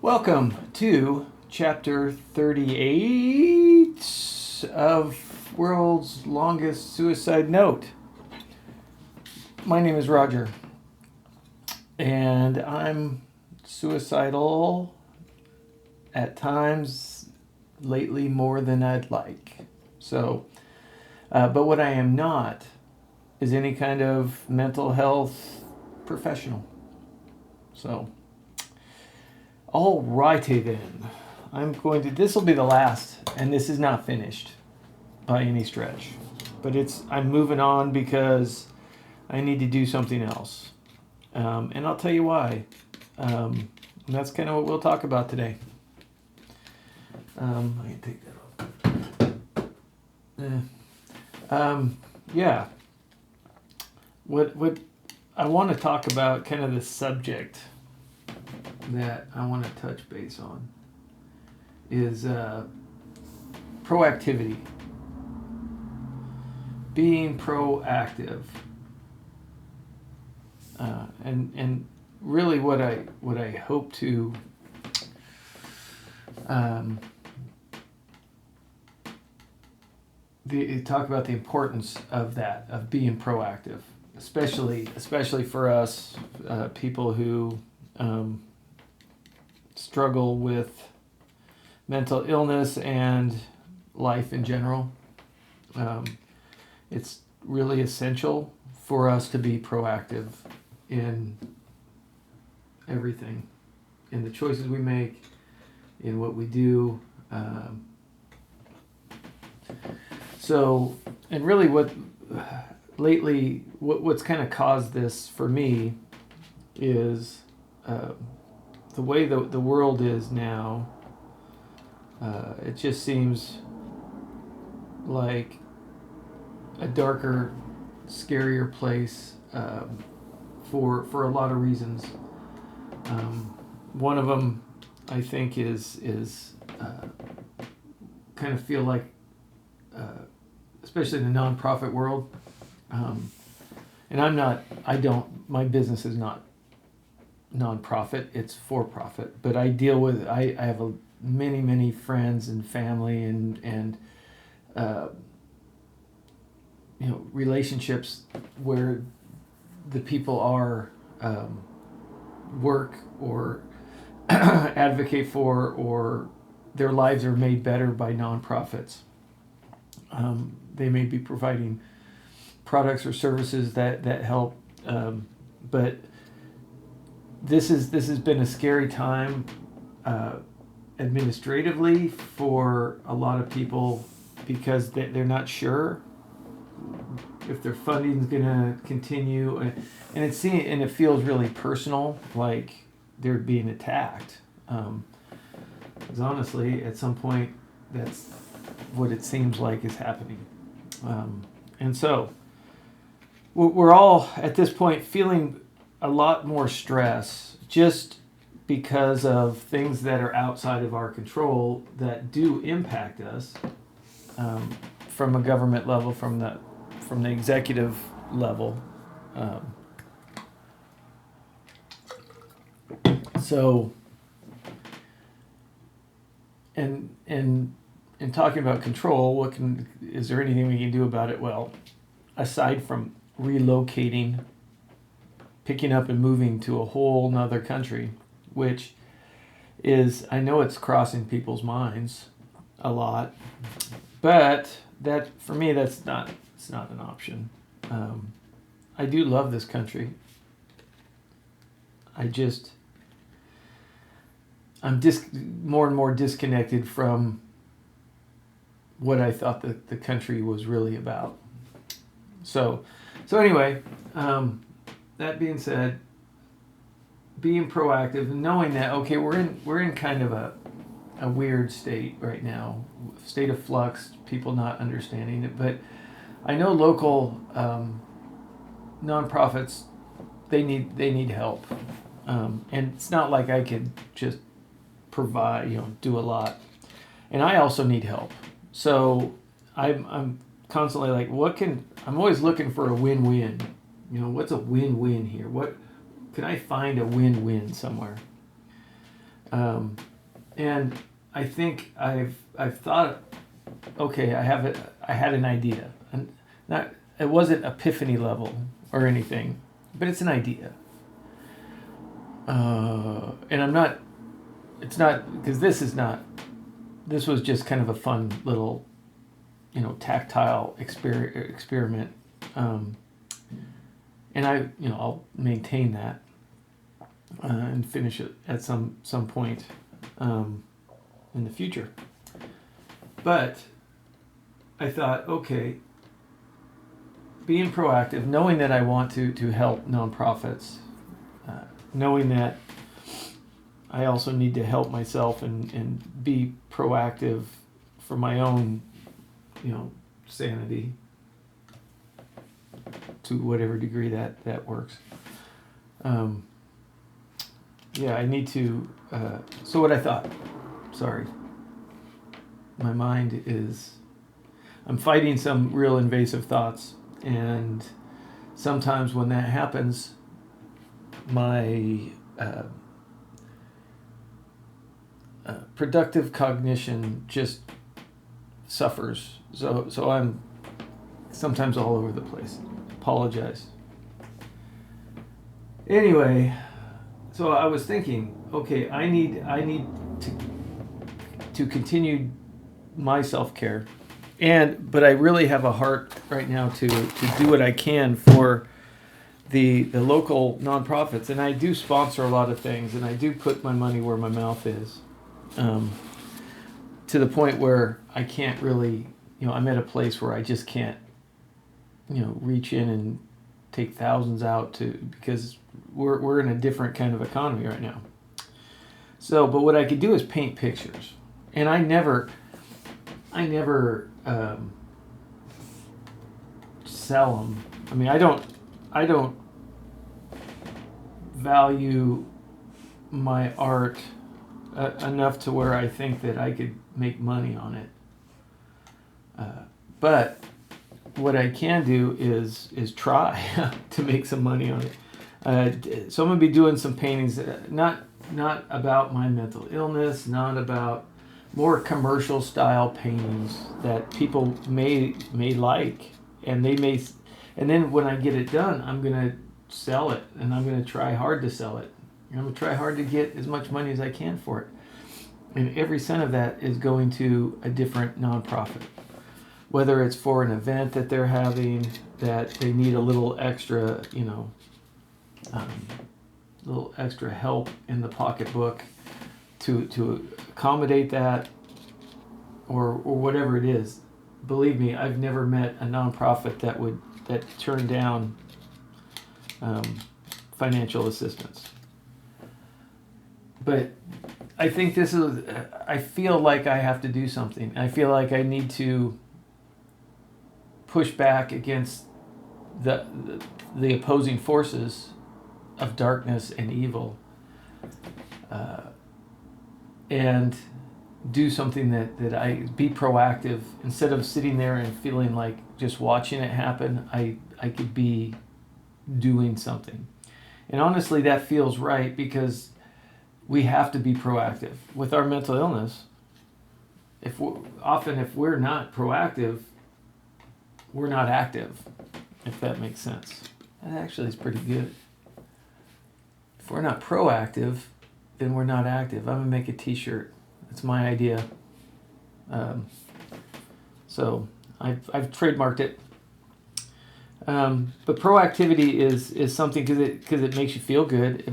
Welcome to chapter 38 of World's Longest Suicide Note. My name is Roger, and I'm suicidal at times, lately more than I'd like. But what I am not is any kind of mental health professional. All righty then. This will be the last, and this is not finished by any stretch. But I'm moving on because I need to do something else. And I'll tell you why. And that's kind of what we'll talk about today. I can take that off. Yeah. What I want to talk about, kind of the subject that I want to touch base on, is proactivity. Being proactive. And really what I hope to talk about the importance of that, of being proactive, especially for us people who struggle with mental illness and life in general. It's really essential for us to be proactive in everything, in the choices we make, in what we do. And really what's kind of caused this for me is the way the world is now. It just seems like a darker, scarier place for a lot of reasons. One of them, I think, is kind of feel like, especially in the nonprofit world, and my business is not nonprofit, it's for profit, but I have many friends and family and relationships where the people are work or advocate for, or their lives are made better by nonprofits. They may be providing products or services that help, but this has been a scary time administratively for a lot of people, because they're not sure if their funding is going to continue, and it feels really personal, like they're being attacked. Because honestly, at some point, that's what it seems like is happening. And so we're all at this point feeling a lot more stress, just because of things that are outside of our control that do impact us, from a government level, from the executive level. In talking about control, is there anything we can do about it? Well, aside from relocating, picking up and moving to a whole nother country, which is, I know it's crossing people's minds a lot, but that, for me, it's not an option. I do love this country. I'm more and more disconnected from what I thought the country was really about. So anyway, that being said, being proactive, knowing that, okay, we're in kind of a weird state right now, state of flux, people not understanding it, but I know local nonprofits, they need help, and it's not like I could just provide, do a lot, and I also need help. So I'm constantly like, I'm always looking for a win-win. What's a win-win here? What can I find a win-win somewhere? And I think I've thought, okay, I had an idea, and not it wasn't epiphany level or anything, but it's an idea. And I'm not. It's not because this is not. This was just kind of a fun little, tactile experiment, and I'll maintain that and finish it at some point in the future. But I thought, okay, being proactive, knowing that I want to help nonprofits, knowing that I also need to help myself and be proactive for my own, sanity to whatever degree that works. I need to. So what I thought, sorry, my mind is, I'm fighting some real invasive thoughts, and sometimes when that happens, my productive cognition just suffers. So I'm sometimes all over the place. Apologize. Anyway, so I was thinking, okay, I need to continue my self-care, but I really have a heart right now to do what I can for the local nonprofits, and I do sponsor a lot of things, and I do put my money where my mouth is, to the point where I can't really, I'm at a place where I just can't, reach in and take thousands out because we're in a different kind of economy right now. So, but what I could do is paint pictures, and I never sell them. I mean, I don't value my art enough to where I think that I could make money on it. But what I can do is try to make some money on it. So I'm gonna be doing some paintings, not about my mental illness, not about more commercial style paintings that people may like, and then when I get it done, I'm gonna sell it, and I'm gonna try hard to sell it. I'm gonna try hard to get as much money as I can for it, and every cent of that is going to a different nonprofit. Whether it's for an event that they're having that they need a little extra, little extra help in the pocketbook to accommodate that, or whatever it is. Believe me, I've never met a nonprofit that turned down financial assistance. But I think I feel like I have to do something. I feel like I need to push back against the opposing forces of darkness and evil, and do something that I be proactive instead of sitting there and feeling like just watching it happen. I could be doing something, and honestly, that feels right because we have to be proactive with our mental illness. If we're not proactive, we're not active, if that makes sense. That actually is pretty good. If we're not proactive, then we're not active. I'm gonna make a t-shirt. It's my idea. So I've trademarked it. But proactivity is something because it makes you feel good.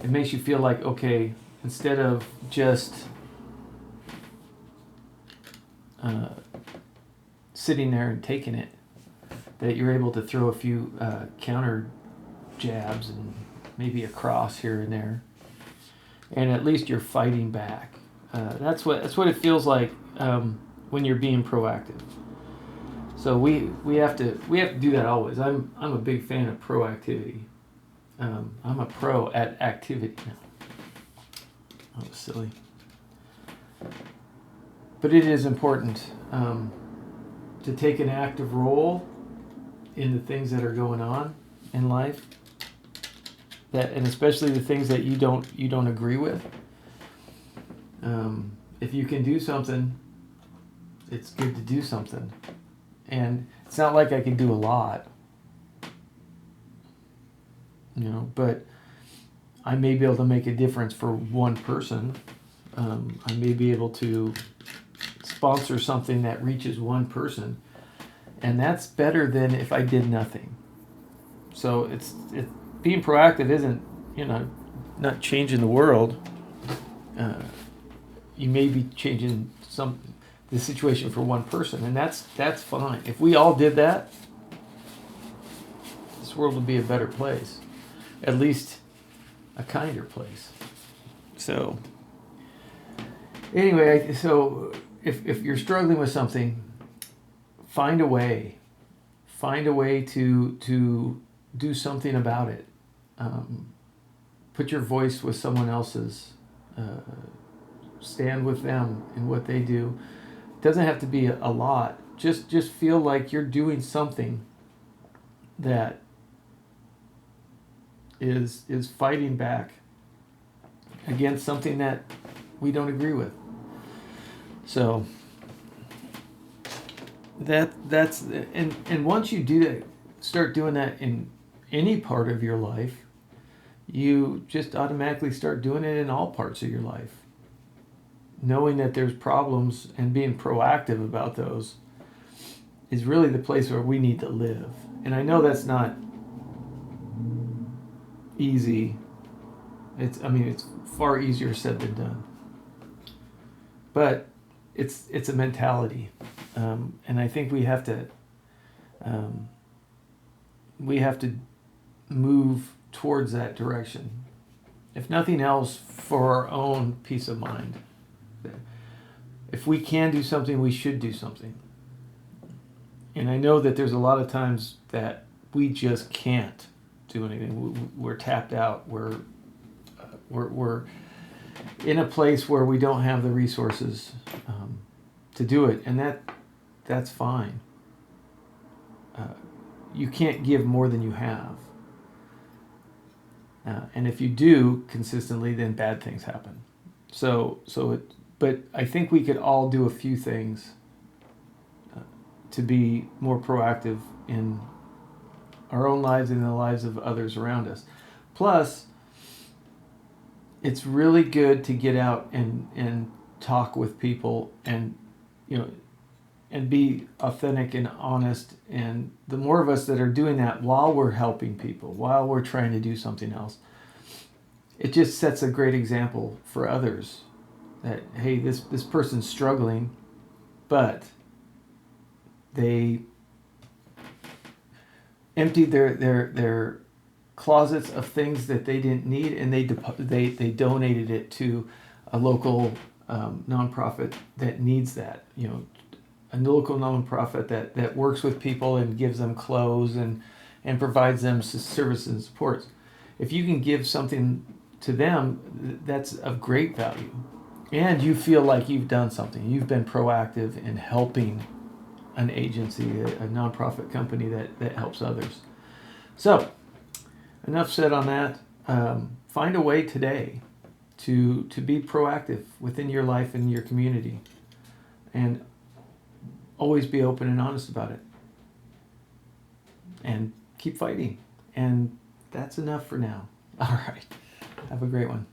It makes you feel like, okay, instead of just sitting there and taking it, that you're able to throw a few counter jabs and maybe a cross here and there, and at least you're fighting back. That's what it feels like when you're being proactive. So we have to do that always. I'm a big fan of proactivity. I'm a pro at activity now. That was silly, but it is important to take an active role in the things that are going on in life, and especially the things that you don't agree with. If you can do something, it's good to do something. And it's not like I can do a lot, but I may be able to make a difference for one person. I may be able to sponsor something that reaches one person, and that's better than if I did nothing. So it's being proactive isn't not changing the world. You may be changing the situation for one person, and that's fine. If we all did that, this world would be a better place, at least a kinder place. So anyway, so if you're struggling with something, find a way to do something about it. Put your voice with someone else's. Stand with them in what they do. It doesn't have to be a lot. Just feel like you're doing something that is fighting back against something that we don't agree with. So that's and once you do that, start doing that in any part of your life, you just automatically start doing it in all parts of your life. Knowing that there's problems and being proactive about those is really the place where we need to live. And I know that's not easy. It's far easier said than done. But it's a mentality, and I think we have to move towards that direction. If nothing else, for our own peace of mind. If we can do something, we should do something. And I know that there's a lot of times that we just can't do anything. We're tapped out. We're in a place where we don't have the resources to do it, and that's fine. You can't give more than you have. And if you do consistently, then bad things happen. But I think we could all do a few things to be more proactive in our own lives and in the lives of others around us. Plus, it's really good to get out and talk with people and be authentic and honest. And the more of us that are doing that while we're helping people, while we're trying to do something else, it just sets a great example for others. That, hey, this person's struggling, but they emptied their closets of things that they didn't need, and they donated it to a local nonprofit that needs that. A local nonprofit that works with people and gives them clothes and provides them services and supports. If you can give something to them, that's of great value. And you feel like you've done something. You've been proactive in helping an agency, a nonprofit company that helps others. So, enough said on that. Find a way today to be proactive within your life and your community. And always be open and honest about it. And keep fighting. And that's enough for now. All right. Have a great one.